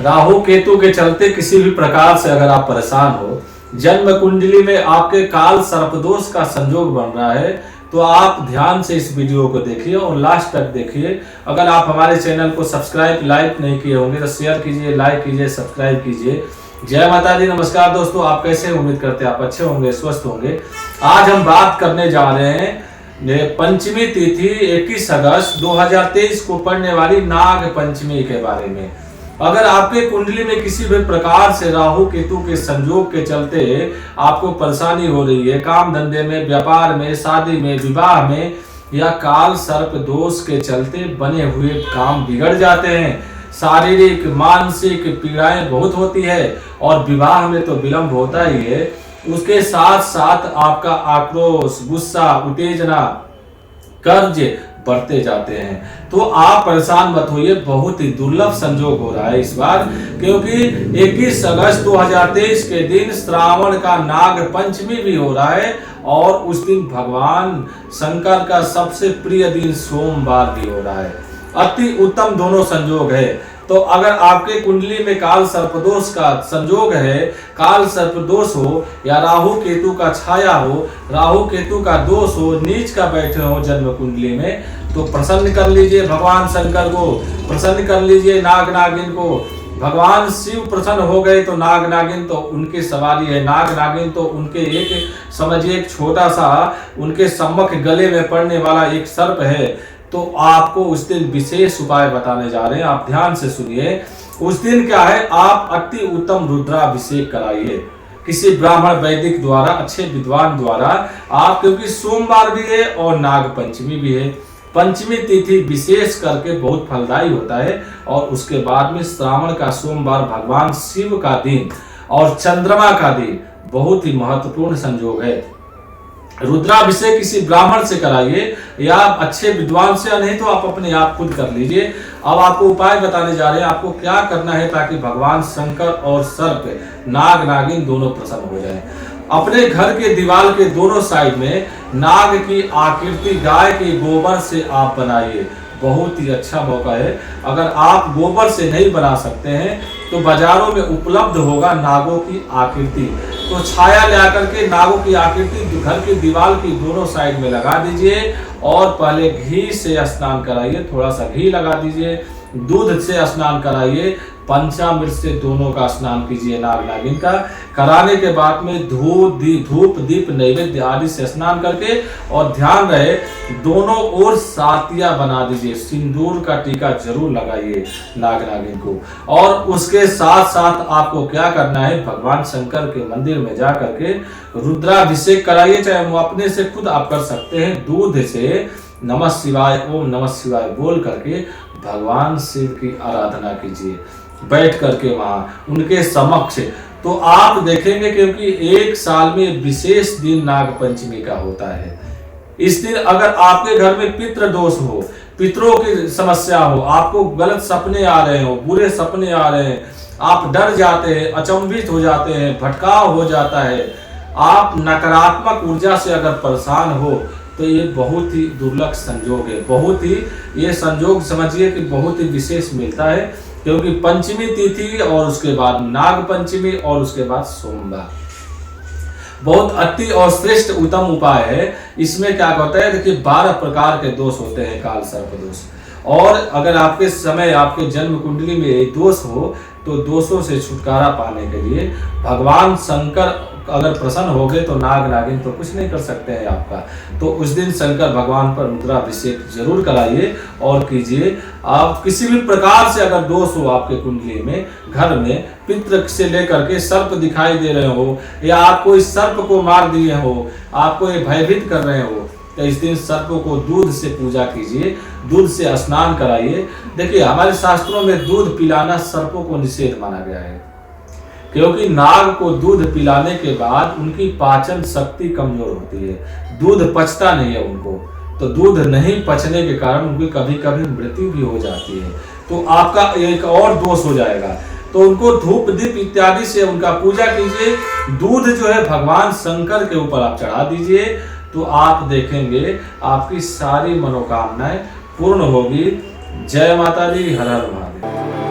राहु केतु के चलते किसी भी प्रकार से अगर आप परेशान हो, जन्म कुंडली में आपके काल सर्पदोष का संयोग बन रहा है, तो आप ध्यान से इस वीडियो को देखिए और लास्ट तक देखिए। अगर आप हमारे चैनल को सब्सक्राइब लाइक नहीं किए होंगे तो शेयर कीजिए, लाइक कीजिए, सब्सक्राइब कीजिए। जय माता दी, नमस्कार दोस्तों, आप कैसे हैं? उम्मीद करते हैं आप अच्छे होंगे, स्वस्थ होंगे। आज हम बात करने जा रहे हैं पंचमी तिथि 21 अगस्त 2023 को पड़ने वाली नाग पंचमी के बारे में। अगर आपके कुंडली में किसी भी प्रकार से राहु केतु के संयोग के चलते आपको परेशानी हो रही है, काम धंधे में, व्यापार में, शादी में, विवाह में, या काल सर्प दोष के चलते बने हुए काम बिगड़ जाते हैं, शारीरिक मानसिक पीड़ाएं बहुत होती है और विवाह में तो विलंब होता ही है, उसके साथ साथ आपका आक्रोश, गुस्सा, उत्तेजना, कर्ज बढ़ते जाते हैं, तो आप परेशान मत होइए। बहुत ही दुर्लभ संयोग हो रहा है इस बार, क्योंकि 21 अगस्त 2023 के दिन श्रावण का नाग पंचमी भी हो रहा है और उस दिन भगवान शंकर का सबसे प्रिय दिन सोमवार भी हो रहा है। अति उत्तम दोनों संयोग है। तो अगर आपके कुंडली में काल सर्पदोष का संयोग है, काल सर्पदोष हो या राहु केतु का छाया हो, राहु केतु का दोष हो, नीच का बैठे हो जन्म कुंडली में, तो प्रसन्न कर लीजिए भगवान शंकर को, प्रसन्न कर लीजिए नाग नागिन को। भगवान शिव प्रसन्न हो गए तो नाग नागिन तो उनकी सवारी है। नाग नागिन तो उनके एक समझिए एक छोटा सा उनके सम्मुख गले में पड़ने वाला एक सर्प है। तो आपको उस दिन विशेष उपाय बताने जा रहे हैं, आप ध्यान से सुनिए। उस दिन क्या है, आप अति उत्तम रुद्राभिषेक कराइए किसी ब्राह्मण वैदिक द्वारा, अच्छे विद्वान द्वारा आप, क्योंकि सोमवार भी है और नाग पंचमी भी है। पंचमी तिथि विशेष करके बहुत फलदायी होता है और उसके बाद में श्रावण का सोमवार भगवान शिव का दिन और चंद्रमा का दिन बहुत ही महत्वपूर्ण संयोग है। रुद्राभिषेक किसी ब्राह्मण से कराइए या अच्छे विद्वान से, नहीं तो आप अपने आप खुद कर लीजिए। अब आपको उपाय बताने जा रहे हैं, आपको क्या करना है ताकि भगवान शंकर और सर्प नाग नागिन दोनों प्रसन्न हो जाएं। अपने घर के दीवार के दोनों साइड में नाग की आकृति गाय के गोबर से आप बनाइए, बहुत ही अच्छा मौका है। अगर आप गोबर से नहीं बना सकते हैं तो बाजारों में उपलब्ध होगा नागों की आकृति, तो छाया ले आकर के नागों की आकृति घर की दीवार की दोनों साइड में लगा दीजिए और पहले घी से स्नान कराइए, थोड़ा सा घी लगा दीजिए, दूध से स्नान कराइए, पंचामृत से दोनों का स्नान कीजिए नाग नागिन का। कराने के बाद में धूप दीप नैवेद्य आदि से स्नान करके, और ध्यान रहे दोनों ओर सातिया बना दीजिए, सिंदूर का टीका जरूर लगाइए नाग नागिन को। और उसके साथ साथ आपको क्या करना है, भगवान शंकर के मंदिर में जा करके रुद्राभिषेक कराइए, चाहे वो अपने से खुद आप कर सकते हैं। दूध से नमः शिवाय, ओम नमः शिवाय बोल करके भगवान शिव की आराधना कीजिए बैठ करके वहां उनके समक्ष। तो आप देखेंगे, क्योंकि एक साल में विशेष दिन नाग पंचमी का होता है। इस दिन अगर आपके घर में पितृ दोष हो, पितरों की समस्या हो, आपको गलत सपने आ रहे हो, बुरे सपने आ रहे हैं, आप डर जाते हैं, अचंभित हो जाते हैं, भटकाव हो जाता है, आप नकारात्मक ऊर्जा से अगर परेशान हो, तो ये बहुत ही दुर्लभ संयोग है। बहुत ही ये संयोग समझिए कि बहुत ही विशेष मिलता है, क्योंकि पंचमी तिथि और उसके बाद नाग पंचमी और उसके बाद सोमवार बहुत अति और श्रेष्ठ उत्तम उपाय है। इसमें क्या होता है, देखिए 12 प्रकार के दोष होते हैं काल सर्प दोष, और अगर आपके समय आपके जन्म कुंडली में दोष हो तो दोषों से छुटकारा पाने के लिए भगवान शंकर अगर प्रसन्न हो गए तो नाग नागिन तो कुछ नहीं कर सकते हैं आपका। तो उस दिन शंकर भगवान पर रुद्राभिषेक जरूर कराइए और कीजिए। आप किसी भी प्रकार से अगर दोष हो आपके कुंडली में, घर में पितृ से लेकर के सर्प दिखाई दे रहे हो, या आपको इस सर्प को मार दिए हो, आपको ये भयभीत कर रहे हो, तो इस दिन सर्पों को दूध से पूजा कीजिए, दूध से स्नान कराइए। देखिए हमारे शास्त्रों में दूध पिलाना सर्पों को निषेध माना गया है, क्योंकि नाग को दूध पिलाने के बाद उनकी पाचन शक्ति कमजोर होती है, दूध पचता नहीं है उनको, तो दूध नहीं पचने के कारण उनकी कभी कभी मृत्यु भी हो जाती है। तो आपका एक और दोष हो जाएगा, तो उनको धूप दीप इत्यादि से उनका पूजा कीजिए। दूध जो है भगवान शंकर के ऊपर आप चढ़ा दीजिए, तो आप देखेंगे आपकी सारी मनोकामनाएं पूर्ण होगी। जय माता दी, हर हर महादेव।